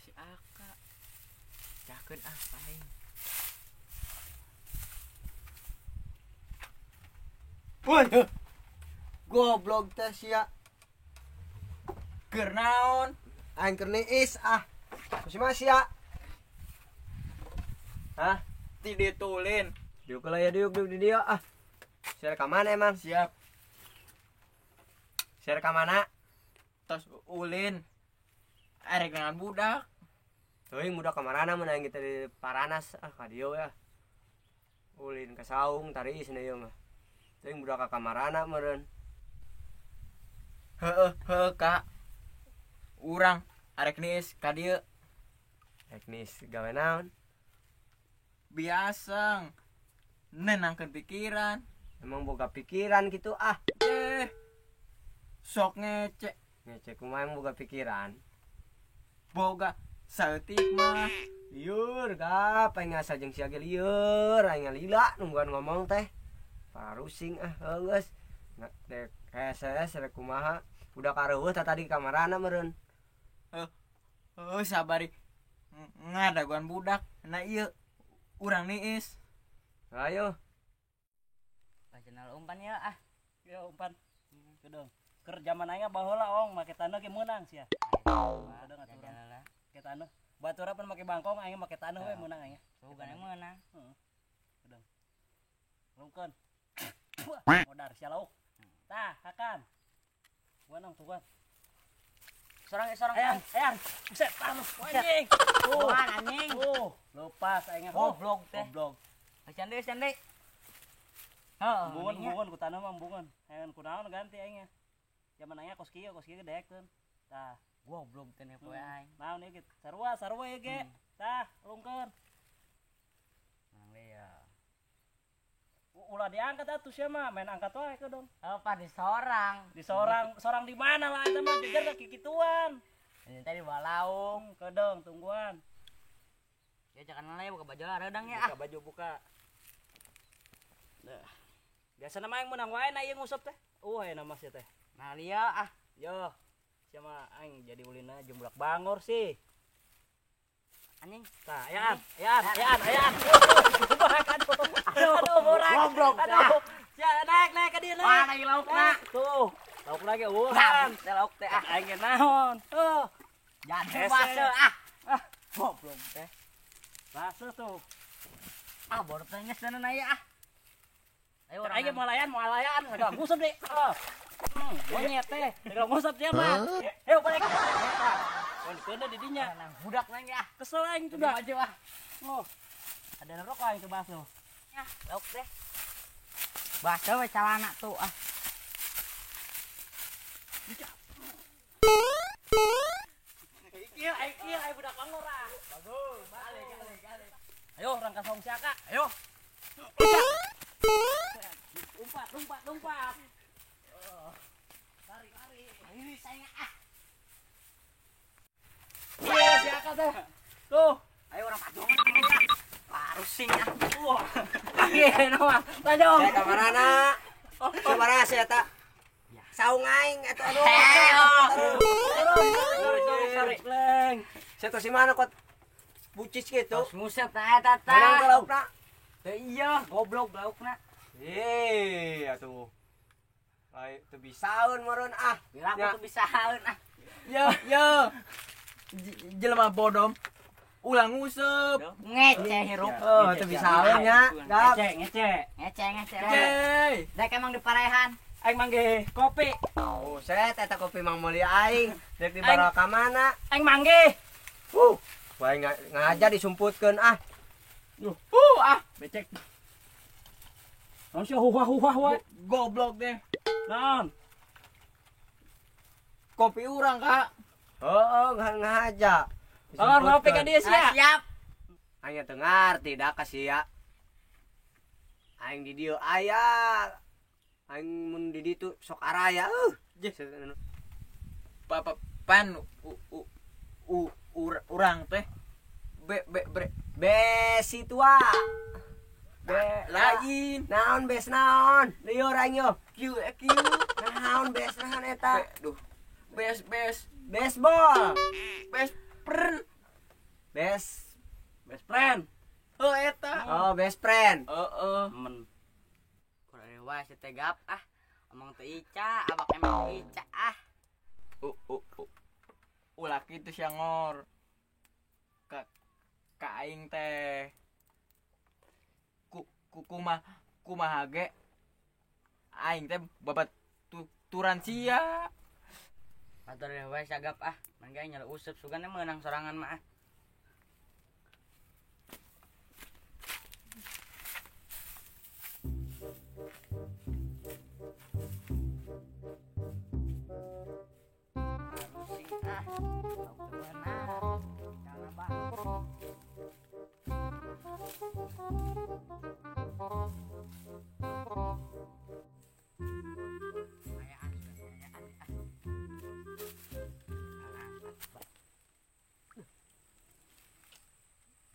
si Aka. Jakeun ah paling. Waduh. Goblok teh sia. Keur naon? Aing keur neis ah. Kumaha sia? Hah? Ti ditulin. Diuk lah ya diuk di dia ah. Share ka mana emang? Siap. Share ka mana? Tos ulin. Arek dengan budak. Teuing budak ka marana mun aing kita di Paranas ah ka dieu ya. Ulin ka saung tari isna ieu mah. Teuing budak ka kamarana meureun. Heueuh Kak. Urang arek neis ka dieu. Teknis gawe naon? Biasa nenangkeun pikiran. Emang boga pikiran gitu ah. Sok ngece. Ngecek kumaha emang boga pikiran. Boga saeutik mah. Lieur gap aing asa jeung sia ge lieur aing lila nungguan ngomong teh. Parusing ah geus. Dek SS rek kumaha? Udah kareueuh tadi ka kamarana meureun. Sabari ngadaguan budak. Nah ieu urang niis. Ayo. Channel umpan ya ah. Ya umpan. Kedong. Keur zaman aing baheula ong make taneuh ge meunang sia. Kedong aturan. Ke taneuh. Batura pan make bangkong aing make taneuh we meunang aing. Sugan yang meunang. Heeh. Kedong. Lungkeun. Modar sia lauk. Tah, hakan. Wanang tuan. Sorang. Ayan. Buset, taneuh anjing. Tuh, anjing. Tuh, lepas aing goblok teh. Goblok. Cande. Heeh, bungun ku taneuh mah bungun. Ayeuna kunaon ganti aing. Zaman aing kos kieu gedekeun. Tah, goblok teh poe aing. Naon ieu ge? Sarua ieu ge. Tah, lungkeun. Nang ya. Ulah diangkat atuh sia mah, main angkat wae ke dong. Apa di sorang? Sorang di mana lah eta mah jejer ka kikituan. Ini tadi bawa lauk. Ke dong, tungguan. Ya jangan ngelay buka baju lah redang ya. Buka baju buka. Dah. Biasa nama yang menang wae na ieu ngusep teh. Aya nama sia teh. Nah lieu ah. Yo. Sia mah aing jadi ulina jumblak bangor sih. Anjing. Tah, ayaan. Aduh, murah. Goblok. Aduh. Ya naik ke dieu naik. Mana ieu laukna? Tuh. Lauk lagi uhan. Lauk teh ah. Aing ge naon? Jadi base ah. Goblok teh. Base tuh. Ah, baru tanya sana naya ah. Ayo aing mau layan. Enggak ngusep deh. Monyet teh. Enggak ngusep dia mah. Ayo balik. Kena di dinya. Nang budak nang ya. Kesel aing tuh dah. Maju ah. Oh. Ada rokok aing ke baso. Ya, lauk teh. Base we calana tuh ah. Iya, budak bangor ah. Bagus. Balik. Ayo rangka saung siaka. Ayo. Lumpat. Lari. Ini saya ah. Iya, siaka teh. Tuh. Ayo orang padongan ya. Parusing ah. Wah. Iya, nama. Tajong. Saya ka marana? Sabaraha sia eta? Saung aing atuh aduh. Sorry, Leng. Saya teh si mana kok bucis gitu? Tos musep tah eta Menang teh tah. laukna. Teh iya, goblok laukna. Atuh. Ai teu bisaeun meureun ah. Bila aku tuh bisaeun ah. Yo. Jelema bodom. Ulang ngusep. Ngece hirup. Oh, teu bisaeun nya. Gap. Ngece. Hey. Dek emang di parehan. Aing mangge kopi. Buset eta kopi Mang Mulia aing. Dek dibara ka mana? Aing mangge. Wae ngajar disumputkeun ah. Becek. Naon sia huah wae. Goblok deh. Naon? Kopi urang, Kak. Heeh, ngaja. Oh, ngopi ka dieu sia. Siap. Aing teu ngarti da ka sia. Aing di dieu aya. Aing mun di ditu sok araya Pan urang teh. Besi tua. Lain. Naon bes naon? Lieur aing yo. Q. Naon bes naon eta? Duh. Bes. Baseball. Bes pern. best friend. Oh eta. Oh, best friend. Men Kalau dewa si tegap ah. Omong teu Ica, abak emang teu Ica ah. Ulah kitu sia ngor. Ka aing teh. Kumaha ge aing teh babat turan sia. Batur dewa sagap ah. Mangga nyala useup sugana meunang sorangan mah ah. Harusing ah. Kau benar. Jangan bang. Ayaan sudah ayaan ah.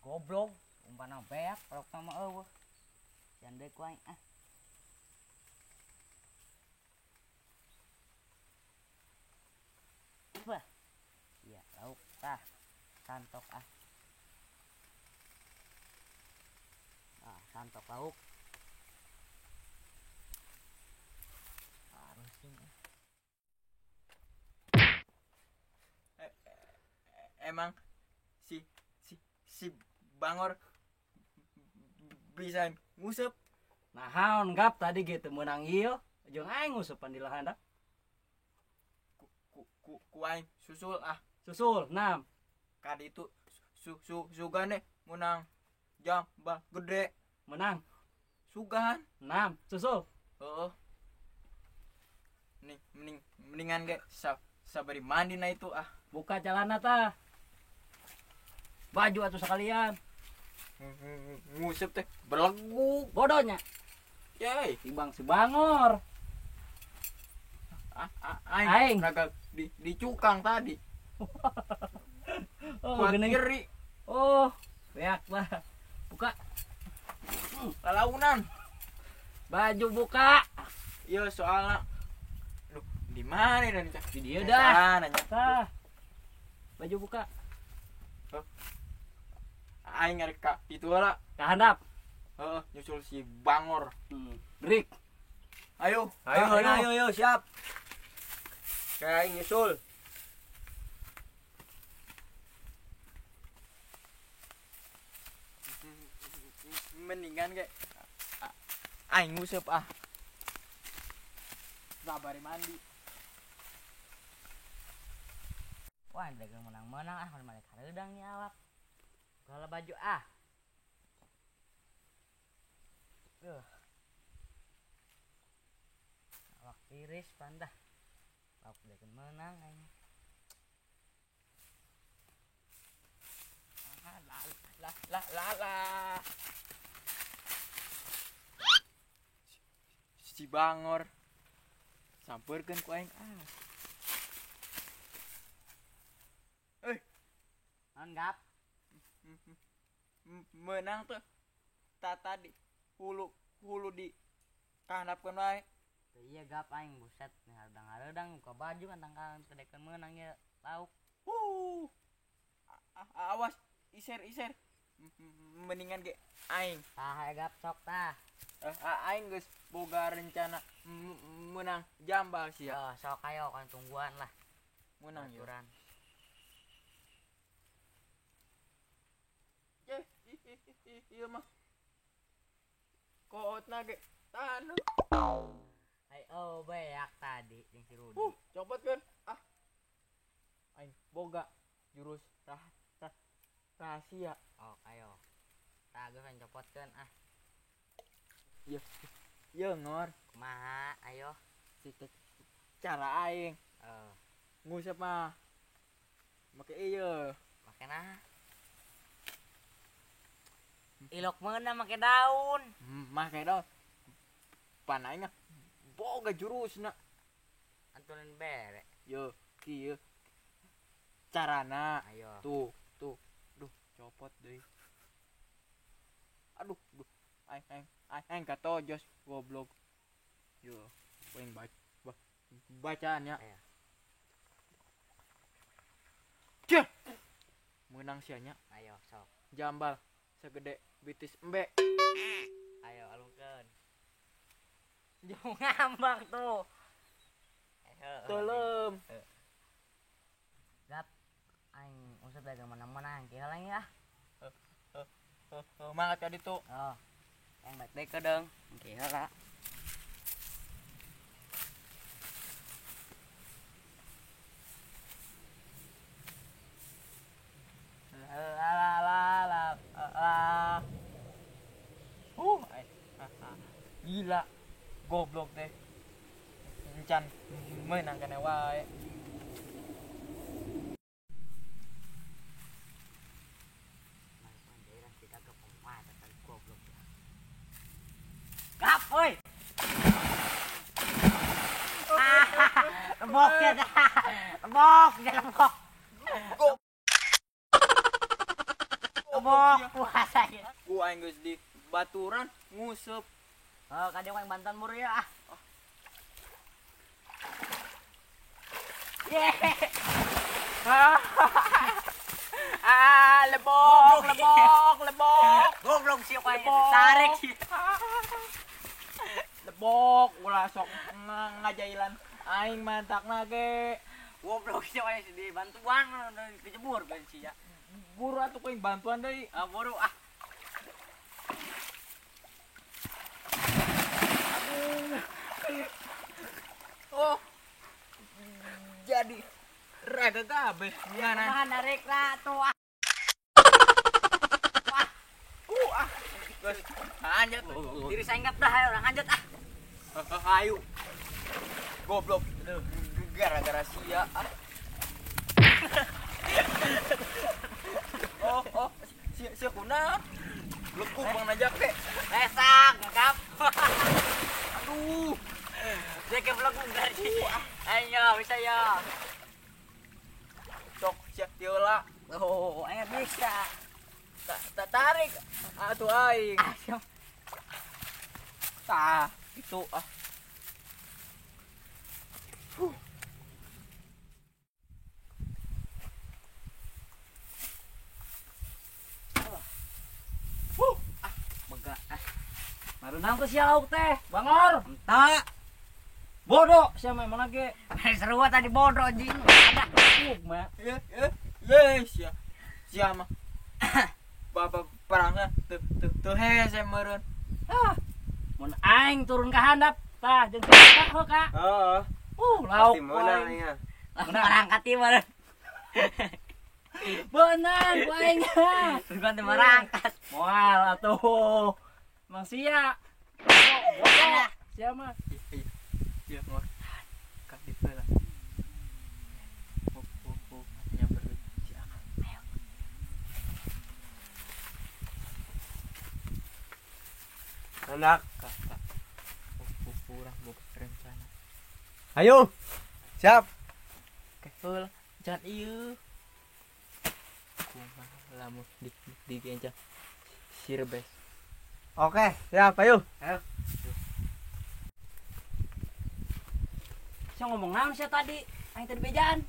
Goblok, umpana beak, perok nama eueuh. Jandai ku aing ah. Bah. Iya, lauk tah. Santok ah. Ah, santok lauk. Harusing ah. Emang si Bangor bisa ngusep. nahaon gap tadi gitu menang ieu jeung aing ngusupan di lahandak. Ku aing susul ah. Susul 6. Kadi itu sugane menang jambal gede. Menang Sugan. 6. Susul. Heeh. Mendingan ge sabari mandi na itu ah. Buka celana tah. Baju atuh sekalian. Ngusep teh belegu. Bodohnya Yey. timbang si Bangor. Aing. Aing raga dicukang tadi. Oh, Kuat geuning. nyeri. Oh, beak lah. Buka Lalaunan. baju buka. Iya soalnya. Aduh, di mana dan Di dieu dah. Nanya. Tah. Baju buka. Aing ngarek ka itu lah. Ka handap. Heeh, nyusul si Bangor. Break. Ayo. Ayo, siap. Kayak nyusul. Mendingan ge aing nguseup ah. Sabari mandi. Wah, dagang menang-menang ah, mana mereka redang nih awak. Kalau baju ah. Awak tiris pandah. Awak dagang menang aing. Lah. Si Bangor sampeurkeun ku aing ah. Anggap Menang tuh tadi hulu di kahandapkeun wae. iya gap aing buset nih hadang-hadang buka baju kan tangkalan kedekan menang ya lauk. Awas iser. Mendingan ge aing. Tah ya gap sok tah. Aing geus boga rencana menang jambal sih ya. Oh, sok ayo kan tungguan lah. Menang ya. Aturan. Iya mah. Kootna ge tanu. Ayo beak tadi jeung si Rudi. Copotkeun ah. Aing boga jurus rahasia. Oh, ayo. Tah geus kan copotkeun ah. Iya ngor. Kumaha? Ayo. Cara aing Oh, ngusep mah make ieu. makena ilok meuna make daun. Make daun. Pan aing boga jurusna. Antulin bere. Yo, kieu. Carana. Ayo. Tuh. Duh, copot deui. Aduh. Aing katojos goblok. Yo, poin bacaannya. Ayo. Cih. menang sianya Ayo sok. jambal segede bitis embe. Ayo alungkeun. Jung ngambang tuh. Ayo. Tolong. Gap. Aing usap dagang menang-menang kieu lang ya. Semangat ka ditu. Oh. Yang baik-baik ke dong. Kieu lah. Gila goblok teh encan menang kene wae. Gap, oi. Lebok ya dah. Lebok, ya lebok. Lebok puasa ya. Ku aing geus di baturan nguseup. Oh, kadang yang bantuan mur ya. Lebok. Goblok sih kau tarik sih. Lebok ulah sok ngajailan aing mantakna ge. Goblok sih kau di bantuan kejebur kan sih ya. Guru atuh kuing bantuan deui. Ah, buru ah. Oh. Jadi raga kabeh nyanan. Nah, narik lah tuh ah. Geus anjat. Diri saya ingat dah ayo orang anjat ah. Ayo. Goblok. Gara-gara sia. Oh, sia kuna. Lekuk bang najak teh. Lesak, ngap. Aduh. Jaga belakang dari. Ayo, bisa ya. Sok sia tiola. Oh, ayo bisa. Tak tarik. Atuh aing. Ayo. Tah, itu ah. Bega ah. Marunang tuh siau teh, Bangor. Entah. Bodoh, siapa emang lagi? Seru tadi bodoh anjing. Ada mah. Sia mah. Bapak perangnya tuh hese meureun. Ah. Mun aing turun ke handap, tah jeung kita ho ka. Heeh. Lauk Pasti menang aing. ya. Merangkat ieu meureun. Benar ku aing. Bukan teh merangkat. Moal atuh. Mang sia. Bodoh. Sia mah. Iya mah. Ka ditu lah. Nyamperin si Akang. Ayo. Anak. Kakak. Kurang mau rencana. Ayo. Siap. Keul jangan ieu. Kumaha lamun di genja sirbes. Oke, siap, ayo. Saya ngomong naon sia tadi? Aing tadi bejaan.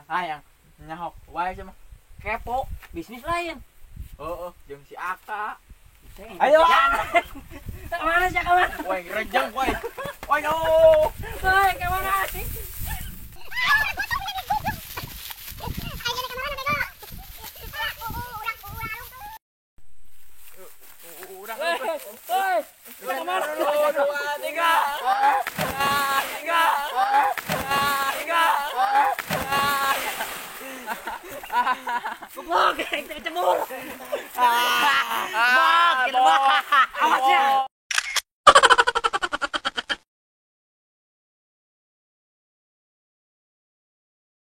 Hayang nyahok wae mah. Kepo, bisnis lain. Heeh, jeung si Aka. Ayo. Kemana sih kemana? Woi, rejeng woi. Woi, no. Woi, kemana sih? Urang. Woi, kemana? 2 3. Goblok, kita kecebur. Bok, kita bok. Awas ya.